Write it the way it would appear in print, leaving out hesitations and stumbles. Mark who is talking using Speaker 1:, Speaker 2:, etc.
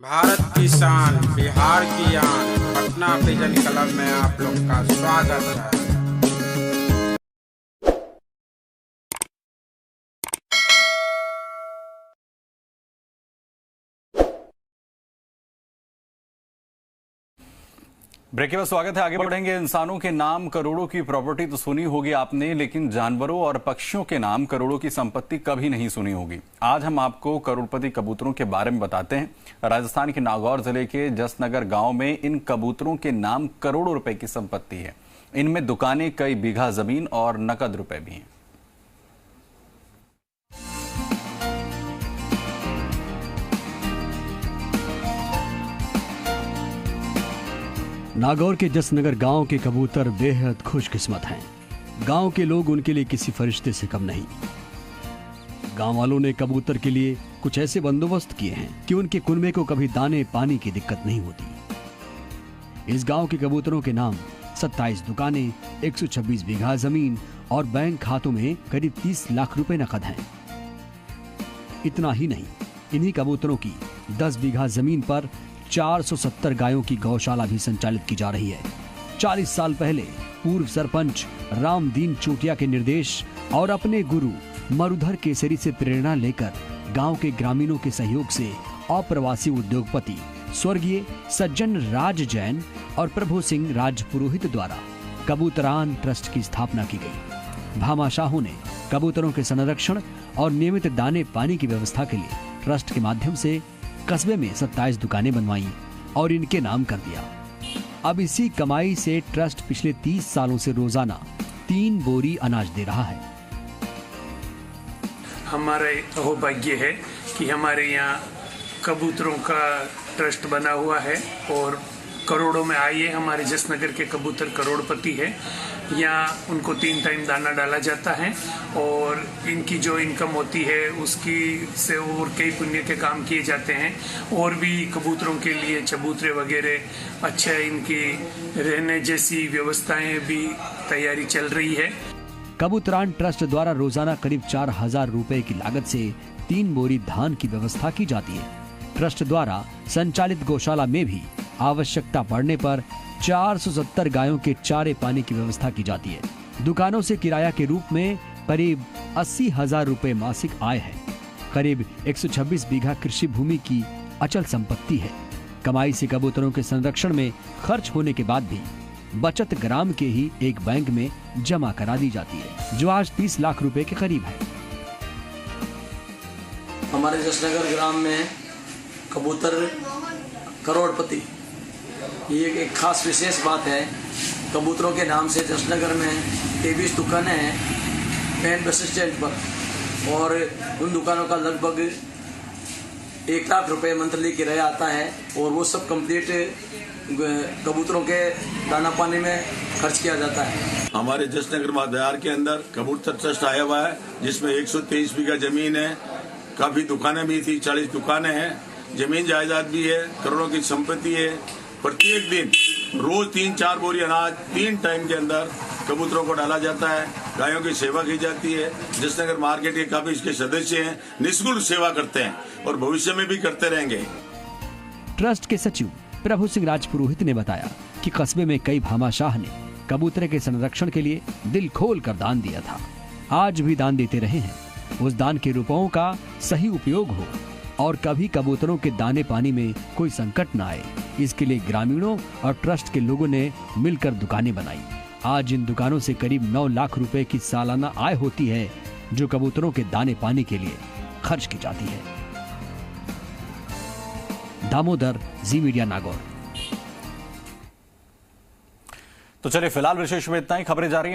Speaker 1: भारत की शान, बिहार की आन, पटना पिजन क्लब में आप लोग का स्वागत है।
Speaker 2: ब्रेक के बाद स्वागत है। आगे बढ़ेंगे। इंसानों के नाम करोड़ों की प्रॉपर्टी तो सुनी होगी आपने, लेकिन जानवरों और पक्षियों के नाम करोड़ों की संपत्ति कभी नहीं सुनी होगी। आज हम आपको करोड़पति कबूतरों के बारे में बताते हैं। राजस्थान के नागौर जिले के जसनगर गांव में इन कबूतरों के नाम करोड़ों रुपए की संपत्ति है। इनमें दुकानें, कई बीघा जमीन और नकद रुपए भी हैं।
Speaker 3: नागौर के जसनगर गांव के कबूतर बेहद खुशकिस्मत हैं। गांव के लोग उनके लिए किसी फरिश्ते से कम नहीं। गांव वालों ने कबूतर के लिए कुछ ऐसे बंदोबस्त किए हैं कि उनके कुनबे को कभी दाने पानी की दिक्कत नहीं होती। इस गांव के कबूतरों के नाम 27 दुकानें, 126 बीघा जमीन और बैंक खातों में करीब 30 लाख रुपए नकद हैं। इतना ही नहीं, इन्हीं कबूतरों की 10 बीघा जमीन पर 470 गायों की गौशाला भी संचालित की जा रही है। 40 साल पहले पूर्व सरपंच रामदीन चोटिया के निर्देश और अपने गुरु मरुधर केसरी से प्रेरणा लेकर गांव के ग्रामीणों के सहयोग से अप्रवासी उद्योगपति स्वर्गीय सज्जन राज जैन और प्रभु सिंह राजपुरोहित द्वारा कबूतरान ट्रस्ट की स्थापना की गई। भामाशाहों ने कबूतरों के संरक्षण और नियमित दाने पानी की व्यवस्था के लिए ट्रस्ट के माध्यम से कस्बे में 27 दुकानें बनवाई और इनके नाम कर दिया। अब इसी कमाई से ट्रस्ट पिछले 30 सालों से रोजाना 3 बोरी अनाज दे रहा है।
Speaker 4: हमारा सौभाग्य है कि हमारे यहाँ कबूतरों का ट्रस्ट बना हुआ है और करोड़ों में आइए। हमारे जसनगर के कबूतर करोड़पति है। यहाँ उनको 3 टाइम दाना डाला जाता है और इनकी जो इनकम होती है उसकी से और कई पुण्य के काम किए जाते हैं। और भी कबूतरों के लिए चबूतरे वगैरह अच्छा इनकी रहने जैसी व्यवस्थाएं भी तैयारी चल रही है।
Speaker 3: कबूतरान ट्रस्ट द्वारा रोजाना करीब 4000 रुपए की लागत से 3 बोरी धान की व्यवस्था की जाती है। ट्रस्ट द्वारा संचालित गौशाला में भी आवश्यकता पड़ने पर 470 गायों के चारे पानी की व्यवस्था की जाती है। दुकानों से किराया के रूप में करीब 80,000 रुपए मासिक आय है। करीब 126 बीघा कृषि भूमि की अचल संपत्ति है। कमाई से कबूतरों के संरक्षण में खर्च होने के बाद भी बचत ग्राम के ही एक बैंक में जमा करा दी जाती है, जो आज 30 लाख रुपए के करीब है।
Speaker 5: हमारे जसनगर ग्राम में कबूतर करोड़पति, ये एक खास विशेष बात है। कबूतरों के नाम से जसनगर में 23 दुकानें हैं मेन बस स्टैंड पर और उन दुकानों का लगभग 1 लाख रुपए मंथली किराया आता है और वो सब कंप्लीट कबूतरों के दाना पानी में खर्च किया जाता है।
Speaker 6: हमारे जसनगर बाजार के अंदर कबूतर ट्रस्ट आया हुआ है, जिसमें 123 बीघा जमीन है, काफी दुकानें भी थी, 40 दुकानें हैं, जमीन जायदाद भी है, करोड़ों की संपत्ति है। प्रत्येक दिन रोज 3-4 बोरी अनाज 3 टाइम के अंदर कबूतरों को डाला जाता है। गायों की सेवा की जाती है। जसनगर मार्केट के काफी इसके सदस्य हैं, निःशुल्क सेवा करते हैं और भविष्य में भी करते रहेंगे।
Speaker 3: ट्रस्ट के सचिव प्रभु सिंह राजपुरोहित ने बताया कि कस्बे में कई भामाशाह ने कबूतर के संरक्षण के लिए दिल खोल कर दान दिया था। आज भी दान देते रहे हैं। उस दान के रुपयों का सही उपयोग हो और कभी कबूतरों के दाने पानी में कोई संकट न आए, इसके लिए ग्रामीणों और ट्रस्ट के लोगों ने मिलकर दुकानें बनाई। आज इन दुकानों से करीब 9 लाख रुपए की सालाना आय होती है, जो कबूतरों के दाने पानी के लिए खर्च की जाती है। दामोदर, जी मीडिया, नागौर।
Speaker 2: तो चलिए, फिलहाल विशेष में इतना ही। खबरें जारी हैं।